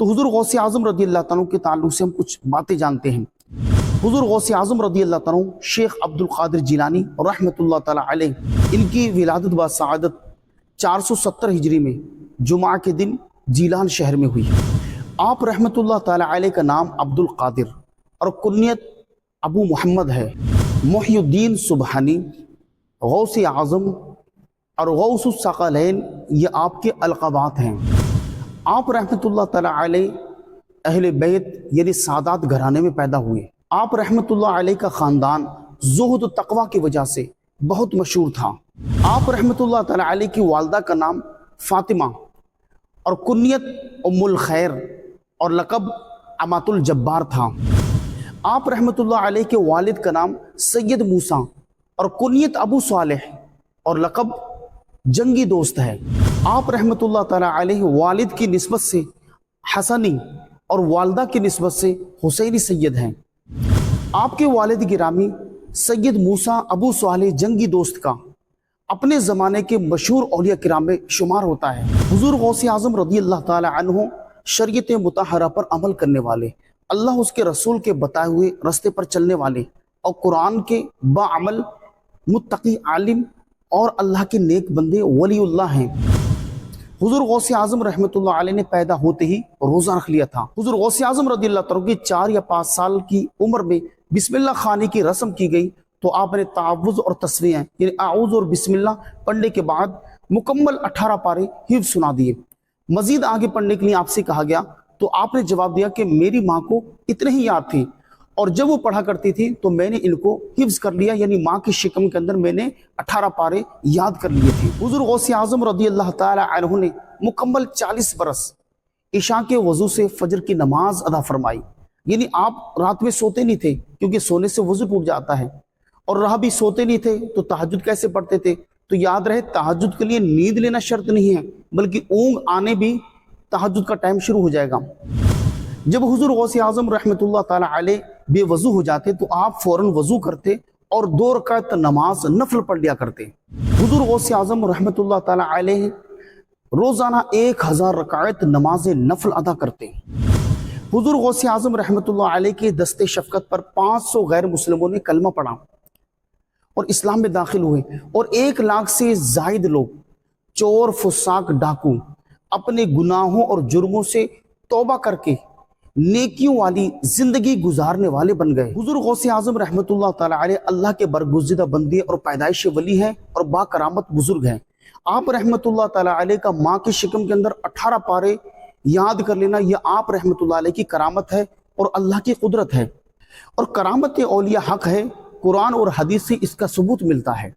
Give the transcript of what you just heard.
तो हुजूर गौस आज़म रज़ी अल्लाह तआला के ताल्लुक़ से हम कुछ बातें जानते हैं। हुजूर गौस आज़म रज़ी अल्लाह तआला शेख अब्दुल क़ादिर जिलानी रहमतुल्लाह तआला अलैह, इनकी विलादत व सआदत 470 हिजरी में जुमा के दिन जीलान शहर में हुई। आप रहमतुल्लाह तआला अलैह का नाम अब्दुल क़ादिर और कुन्यत अबू मोहम्मद है। मुहियुद्दीन सुबहानी, गौस आज़म और गौसुस सकलैन ये आपके अलक़ाबात हैं। आप रहमतुल्लाह तआला अलैह अहले बैत यानी सादात घराने में पैदा हुए। आप रहमतुल्लाह अलैह का ख़ानदान ज़ुहद और तक़वा की वजह से बहुत मशहूर था। आप रहमतुल्लाह तआला अलैह की वालदा का नाम फ़ातिमा और कुन्यत उम्मुल खैर और लक़ब अमातुल जब्बार था। आप रहमतुल्लाह अलैह के वालिद का नाम सैयद मूसा और कुन्यत अबू सालेह और लक़ब जंगी दोस्त है। आप रहमतुल्लाह तआला अलैह वालिद की निस्बत से हसनी और वालदा की निस्बत से हुसैनी सैयद हैं। आपके वालिद गिरामी सैयद मूसा अबू सालेह जंगी दोस्त का अपने ज़माने के मशहूर औलिया किराम में शुमार होता है। हुजूर गौस आज़म रज़ी अल्लाह तआला अन्हु शरीयत मुतहरा पर अमल करने वाले, अल्लाह उसके रसूल के बताए हुए रास्ते पर चलने वाले और कुरान के बाअमल मुत्तकी आलिम और अल्लाह के नेक बंदे वलीउल्लाह हैं। हुजूर गौस आज़म रहमतुल्लाह अलैह ने पैदा होते ही रोज़ा रख लिया था। हुजूर गौस आज़म रज़ियल्लाहु तआला की 4 या 5 साल की उम्र में बिस्मिल्लाह खाने की रस्म की गई तो आपने तावुज़ और तस्वीरें यानी आऊज़ और बिस्मिल्लाह पढ़ने के बाद मुकम्मल 18 पारे हिफ्ज़ सुना दिए। मज़ीद आगे पढ़ने के लिए आपसे कहा गया तो आपने जवाब दिया कि मेरी माँ को इतने ही याद थी और जब वो पढ़ा करती थी तो मैंने इनको हिफ्ज़ कर लिया, यानी माँ की शिकम के अंदर मैंने 18 पारे याद कर लिए थे। हुज़ूर गौस आज़म रज़ियल्लाहु तआला अन्हु ने मुकम्मल 40 बरस इशा के वज़ू से फजर की नमाज अदा फरमाई। यानी आप रात में सोते नहीं थे क्योंकि सोने से वज़ू टूट जाता है, और रहा भी सोते नहीं थे तो तहज्जुद कैसे पढ़ते थे। तो याद रहे तहज्जुद के लिए नींद लेना शर्त नहीं है, बल्कि ऊँग आने भी तहज्जुद का टाइम शुरू हो जाएगा। जब हुजूर गौस आज़म रहमतुल्लाह तआला अलैह बेवज़ू हो जाते तो आप फ़ौरन वज़ू करते और 2 रकात नमाज नफल पढ़ लिया करते। हुजूर गौस आज़म रहमतुल्लाह तआला अलैह रोज़ाना 1000 रकात नमाज नफल अदा करते। हुजूर गौस आज़म रहमतुल्लाह अलैह के दस्ते शफ़क़त पर 500 गैर मुस्लिमों ने कलमा पढ़ा और इस्लाम में दाखिल हुए, और 1 लाख से ज़ायद लोग चोर फुसाक डाकू अपने गुनाहों और जुर्मों से तौबा करके नेकियों वाली जिंदगी गुजारने वाले बन गए। हुजूर गौस आज़म रहमतुल्लाह तआला अलैह अल्लाह के बरगुज़िदा बंदे और पैदाइश वली हैं और बाकरामत बुजुर्ग हैं। आप रहमतुल्लाह तआला अलैह का माँ की शिकम के अंदर 18 पारे याद कर लेना यह आप रहमतुल्लाह अलैह की करामत है और अल्लाह की कुदरत है, और करामत औलिया हक है। कुरान और हदीस से इसका सबूत मिलता है।